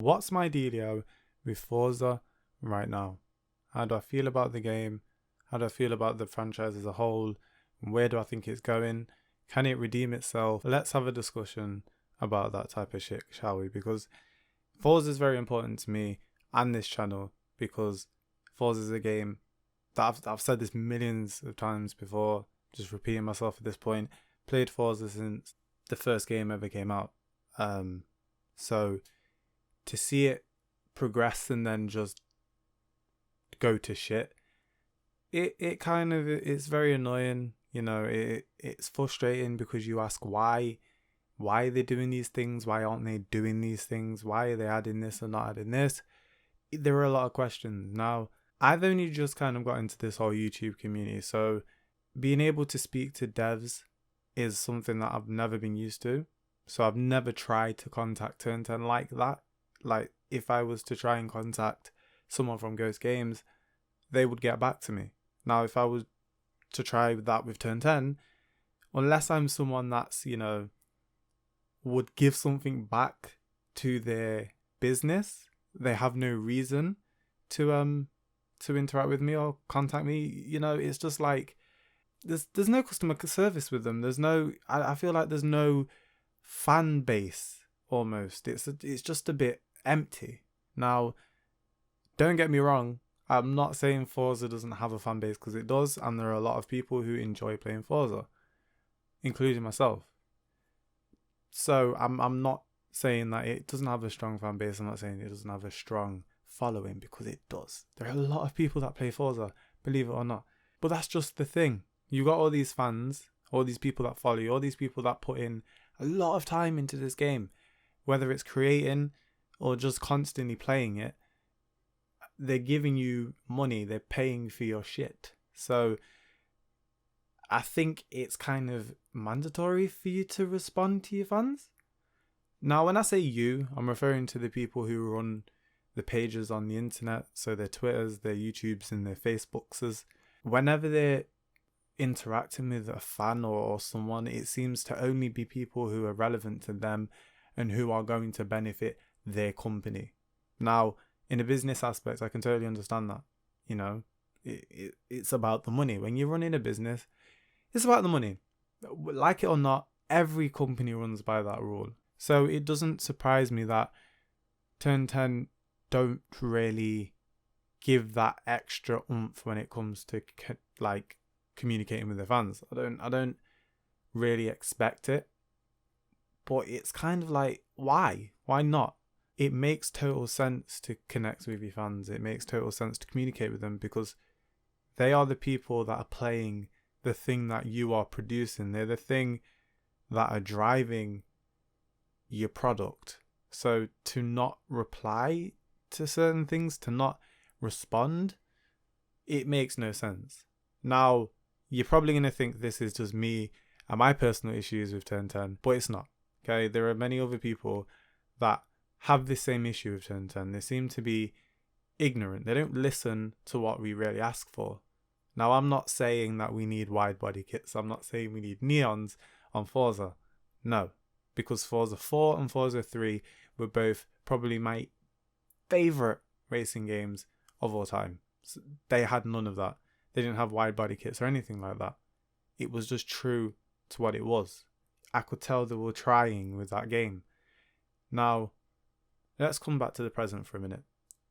what's my dealio with Forza right now? How do I feel about the game? How do I feel about the franchise as a whole? Where do I think it's going? Can it redeem itself? Let's have a discussion about that type of shit, shall we? Because Forza is very important to me and this channel, because Forza is a game that I've said this millions of times before, just repeating myself at this point. Played Forza since the first game ever came out. So to see it progress and then just go to shit, it kind of, it's very annoying. You know, it's frustrating because you ask why are they doing these things? Why aren't they doing these things? Why are they adding this or not adding this? There are a lot of questions. Now, I've only just kind of got into this whole YouTube community, so being able to speak to devs is something that I've never been used to. So I've never tried to contact Turn 10 like that. Like, if I was to try and contact someone from Ghost Games, they would get back to me. Now, if I was to try that with Turn 10, unless I'm someone that's, you know, would give something back to their business, they have no reason to interact with me or contact me. You know, it's just like there's no customer service with them. There's no, I feel like there's no fan base almost. It's just a bit empty. Now, don't get me wrong, I'm not saying Forza doesn't have a fan base, because it does, and there are a lot of people who enjoy playing Forza, including myself. So I'm not saying that it doesn't have a strong fan base. I'm not saying it doesn't have a strong following, because it does. There are a lot of people that play Forza, believe it or not. But that's just the thing. You got all these fans, all these people that follow you, all these people that put in a lot of time into this game, whether it's creating or just constantly playing it. They're giving you money, they're paying for your shit. So I think it's kind of mandatory for you to respond to your fans. Now, when I say you, I'm referring to the people who run the pages on the internet, so their Twitters, their YouTubes, and their Facebooks. Whenever they're interacting with a fan or someone, it seems to only be people who are relevant to them and who are going to benefit their company. Now, in a business aspect, I can totally understand that. You know, it's about the money. When you're running a business, it's about the money. Like it or not, every company runs by that rule. So it doesn't surprise me that Turn 10 don't really give that extra oomph when it comes to like communicating with their fans. I don't really expect it, but it's kind of like, why not? It makes total sense to connect with your fans. It makes total sense to communicate with them, because they are the people that are playing the thing that you are producing. They're the thing that are driving your product. So to not reply to certain things, to not respond, it makes no sense. Now, you're probably going to think this is just me and my personal issues with Turn 10, but it's not. Okay, there are many other people that have this same issue with Turn 10. They seem to be ignorant. They don't listen to what we really ask for. Now, I'm not saying that we need wide body kits. I'm not saying we need neons on Forza. No, because Forza 4 and Forza 3 were both probably my favourite racing games of all time. So they had none of that. They didn't have wide body kits or anything like that. It was just true to what it was. I could tell they were trying with that game. Now, let's come back to the present for a minute.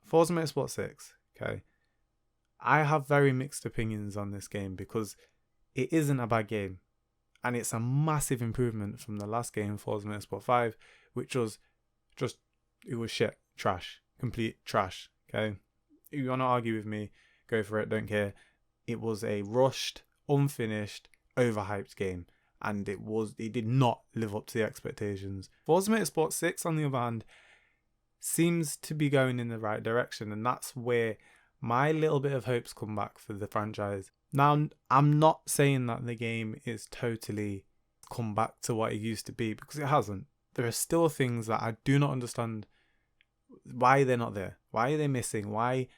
Forza Motorsport 6, okay? I have very mixed opinions on this game, because it isn't a bad game. And it's a massive improvement from the last game, Forza Motorsport 5, which was just, it was shit. Trash. Complete trash, okay? If you want to argue with me, go for it, don't care. It was a rushed, unfinished, overhyped game. And it did not live up to the expectations. Forza Motorsport 6, on the other hand, seems to be going in the right direction, and that's where my little bit of hopes come back for the franchise. Now, I'm not saying that the game is totally come back to what it used to be, because it hasn't. There are still things that I do not understand why they're not there. Why are they missing? Why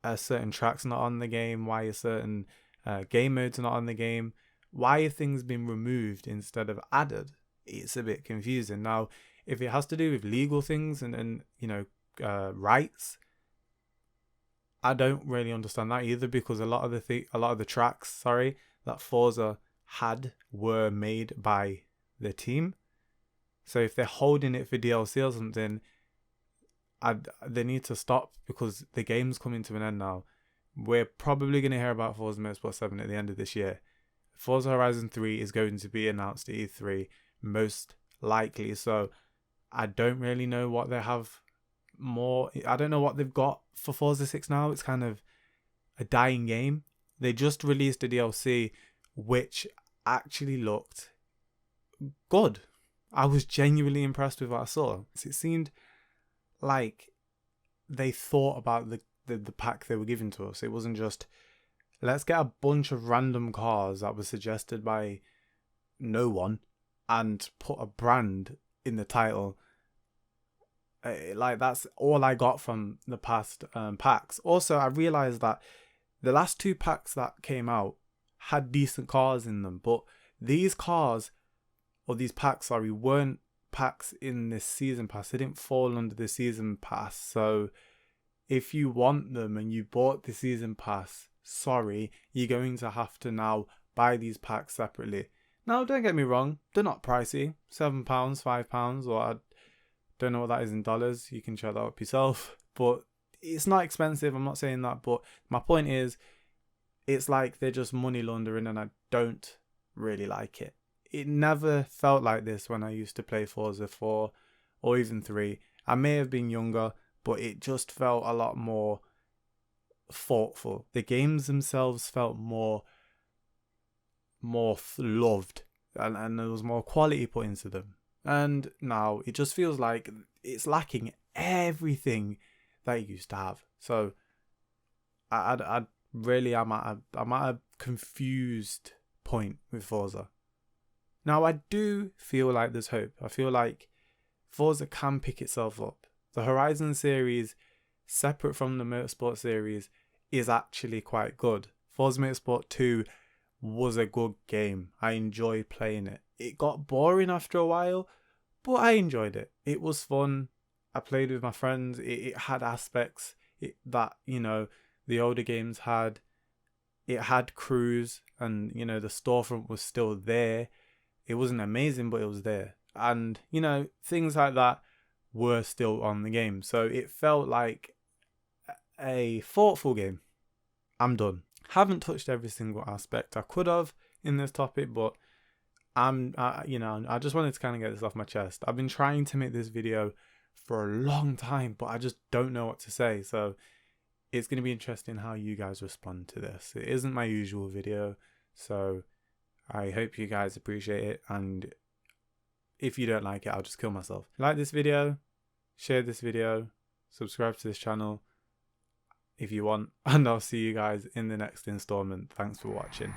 are certain tracks not on the game? Why are certain game modes not on the game? Why have things been removed instead of added? It's a bit confusing. Now, if it has to do with legal things and rights, I don't really understand that either, because a lot of the tracks, that Forza had were made by the team. So if they're holding it for DLC or something, they need to stop, because the game's coming to an end now. We're probably going to hear about Forza Motorsport 7 at the end of this year. Forza Horizon 3 is going to be announced at E3, most likely. So I don't really know what they have more. I don't know what they've got for Forza 6 now. It's kind of a dying game. They just released a DLC which actually looked good. I was genuinely impressed with what I saw. It seemed like they thought about the pack they were giving to us. It wasn't just, let's get a bunch of random cars that were suggested by no one and put a brand in the title. Like, that's all I got from the past packs. Also, I realized that the last 2 packs that came out had decent cars in them, but these cars, or these packs, weren't packs in this season pass. They didn't fall under the season pass. So if you want them and you bought the season pass, sorry, you're going to have to now buy these packs separately. Now, don't get me wrong, they're not pricey. £7, £5, or I don't know what that is in dollars. You can check that up yourself. But it's not expensive. I'm not saying that. But my point is, it's like they're just money laundering, and I don't really like it. It never felt like this when I used to play Forza 4 or even 3. I may have been younger, but it just felt a lot more thoughtful. The games themselves felt more loved, and there was more quality put into them. And now it just feels like it's lacking everything that it used to have. So I really am at a confused point with Forza. Now, I do feel like there's hope. I feel like Forza can pick itself up. The Horizon series, separate from the Motorsport series, is actually quite good. Forza Motorsport 2 was a good game. I enjoyed playing it. It got boring after a while, but I enjoyed it. It was fun. I played with my friends. It had aspects that, the older games had. It had crews, and, the storefront was still there. It wasn't amazing, but it was there. And, things like that were still on the game. So it felt like a thoughtful game. I'm done. Haven't touched every single aspect I could have in this topic, but I just wanted to kind of get this off my chest. I've been trying to make this video for a long time, but I just don't know what to say. So it's going to be interesting how you guys respond to this. It isn't my usual video, so I hope you guys appreciate it. And if you don't like it, I'll just kill myself. Like this video, share this video, subscribe to this channel if you want, and I'll see you guys in the next installment. Thanks for watching.